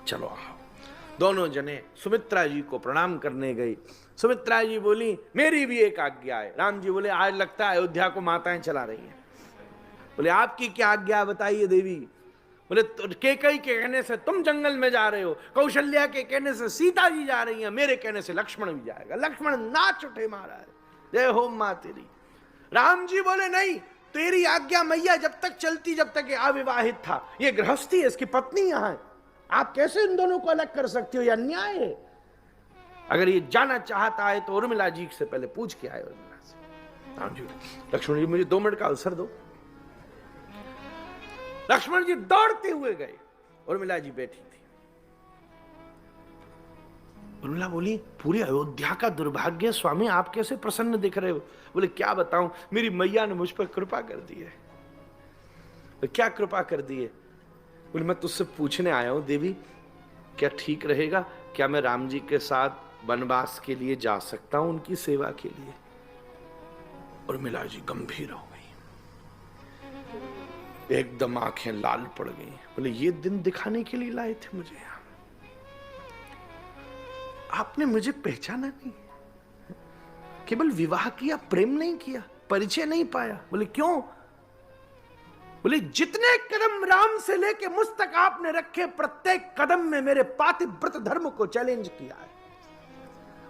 चलो आओ। दोनों जने सुमित्रा जी को प्रणाम करने गई। सुमित्रा जी बोली मेरी भी एक आज्ञा है। राम जी बोले आज लगता है अयोध्या को माताएं चला रही हैं। बोले आपकी क्या आज्ञा बताइए देवी। बोले केकई के कहने से तुम जंगल में जा रहे हो, कौशल्या के कहने से सीता जी जा रही हैं, मेरे कहने से लक्ष्मण भी जाएगा। लक्ष्मण नाच उठे महाराज, जय हो मां तेरी। राम जी बोले नहीं, तेरी आज्ञा मैया जब तक चलती जब तक ये अविवाहित था, ये गृहस्थी है, इसकी पत्नी यहां है, आप कैसे इन दोनों को अलग कर सकते हो, यह अन्याय है। अगर ये जाना चाहता है तो उर्मिला जी से पहले पूछ के आए। उर्मिला से राम जी, लक्ष्मण जी मुझे 2 मिनट का अवसर दो। लक्ष्मण जी दौड़ते हुए गए, उर्मिला जी बैठी थी। उर्मिला बोली पूरी अयोध्या का दुर्भाग्य स्वामी, आप कैसे प्रसन्न दिख रहे हो। बोले क्या बताऊं, मेरी मैया ने मुझ पर कृपा कर दी है। तो क्या कृपा कर दी है। बोले मैं तुझसे पूछने आया हूं देवी, क्या ठीक रहेगा, क्या मैं राम जी के साथ वनवास के लिए जा सकता हूं, उनकी सेवा के लिए। उर्मिला जी गंभीर हो गई, एकदम आंखें लाल पड़ गई। बोले ये दिन दिखाने के लिए लाए थे मुझे यहां, आपने मुझे पहचाना नहीं, केवल विवाह किया, प्रेम नहीं किया, परिचय नहीं पाया। बोले क्यों। बोले जितने कदम राम से लेके मुझ तक आपने रखे, प्रत्येक कदम में मेरे पातिव्रत धर्म को चैलेंज किया है,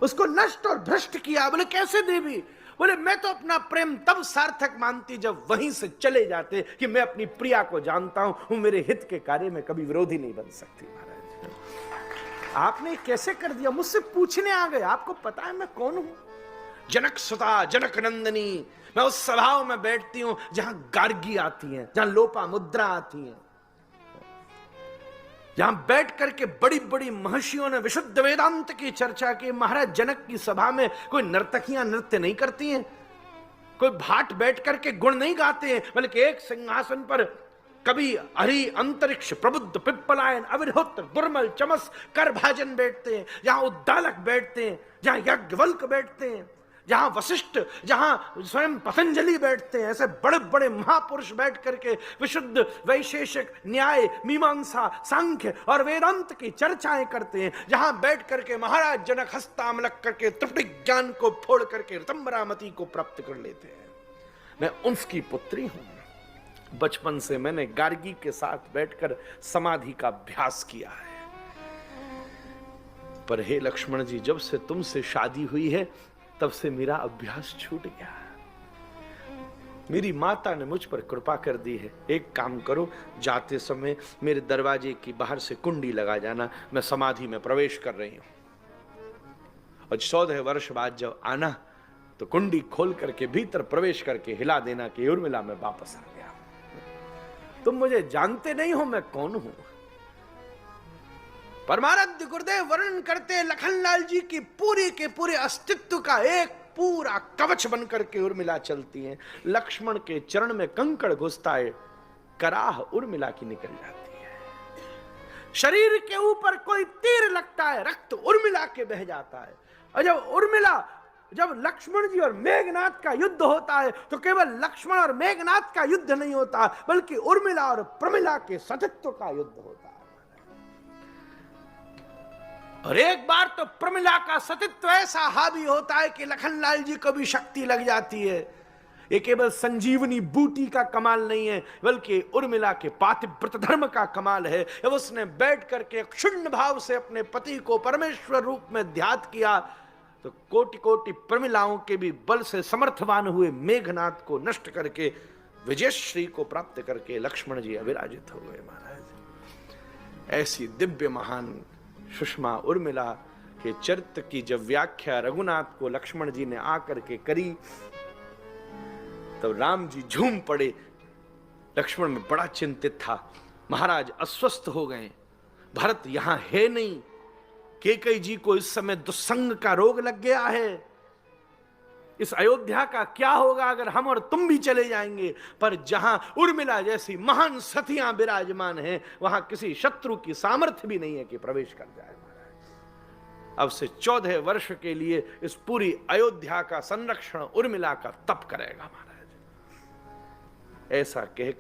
उसको नष्ट और भ्रष्ट किया। बोले कैसे देवी। बोले मैं तो अपना प्रेम तब सार्थक मानती जब वहीं से चले जाते कि मैं अपनी प्रिया को जानता हूं, मेरे हित के कार्य में कभी विरोधी नहीं बन सकती। महाराज आपने कैसे कर दिया, मुझसे पूछने आ गए, आपको पता है मैं कौन हूं। जनक सुता, जनक नंदनी, मैं उस सभाओं में बैठती हूं जहां गार्गी आती हैं, जहां लोपा मुद्रा आती हैं, जहां बैठ करके बड़ी बड़ी महर्षियों ने विशुद्ध वेदांत की चर्चा की। महाराज जनक की सभा में कोई नर्तकियां नृत्य नहीं करती हैं, कोई भाट बैठ करके गुण नहीं गाते हैं, बल्कि एक सिंहासन पर कभी हरि अंतरिक्ष प्रबुद्ध पिप्पलायन अविरहोत्र दुर्मल चमस कर भाजन बैठते हैं, जहां उद्दालक बैठते हैं, जहां यज्ञवल्क बैठते हैं, जहां वशिष्ठ, जहां स्वयं पतंजलि बैठते हैं। ऐसे बड़े बड़े महापुरुष बैठ करके विशुद्ध वैशेषिक न्याय मीमांसा सांख्य और वेदांत की चर्चाएं करते हैं, जहां बैठ करके महाराज जनक हस्तामलक करके त्रिपुटी ज्ञान को फोड़ करके ऋतंबरामती को प्राप्त कर लेते हैं। मैं उनकी पुत्री हूं। बचपन से मैंने गार्गी के साथ बैठकर समाधि का अभ्यास किया है। पर हे लक्ष्मण जी, जब से तुमसे शादी हुई है तब से मेरा अभ्यास छूट गया। मेरी माता ने मुझ पर कृपा कर दी है। एक काम करो, जाते समय मेरे दरवाजे की बाहर से कुंडी लगा जाना, मैं समाधि में प्रवेश कर रही हूं। और 14 वर्ष बाद जब आना तो कुंडी खोल करके भीतर प्रवेश करके हिला देना कि उर्मिला में वापस आ गया। तुम मुझे जानते नहीं हो मैं कौन हूं। परमाराध्य गुरुदेव वर्णन करते लखनलाल जी की पूरी के पूरे अस्तित्व का एक पूरा कवच बनकर के उर्मिला चलती हैं। लक्ष्मण के चरण में कंकड़ घुसता है, कराह उर्मिला की निकल जाती है। शरीर के ऊपर कोई तीर लगता है, रक्त उर्मिला के बह जाता है। और जब लक्ष्मण जी और मेघनाथ का युद्ध होता है तो केवल लक्ष्मण और मेघनाथ का युद्ध नहीं होता, बल्कि उर्मिला और प्रमिला के सतित्व का युद्ध होता है। और एक बार तो प्रमिला का सतित्व ऐसा हावी होता है कि लखनलाल जी को भी शक्ति लग जाती है। ये केवल संजीवनी बूटी का कमाल नहीं है, बल्कि उर्मिला के पातिव्रत धर्म का कमाल है। जब उसने बैठ करके क्षुण्ण भाव से अपने पति को परमेश्वर रूप में ध्यान किया तो कोटि कोटि प्रमिलाओं के भी बल से समर्थवान हुए मेघनाथ को नष्ट करके विजयश्री को प्राप्त करके लक्ष्मण जी अविराजित हो गए। महाराज ऐसी दिव्य महान सुषमा उर्मिला के चरित्र की जब व्याख्या रघुनाथ को लक्ष्मण जी ने आकर के करी तो राम जी झूम पड़े। लक्ष्मण में बड़ा चिंतित था, महाराज अस्वस्थ हो गए, भरत यहां है नहीं, कैकेयी जी को इस समय दुस्संग का रोग लग गया है, इस अयोध्या का क्या होगा अगर हम और तुम भी चले जाएंगे। पर जहां उर्मिला जैसी महान सतियां विराजमान हैं वहां किसी शत्रु की सामर्थ्य भी नहीं है कि प्रवेश कर जाए। महाराज अब से 14 वर्ष के लिए इस पूरी अयोध्या का संरक्षण उर्मिला का तप करेगा। महाराज ऐसा कहकर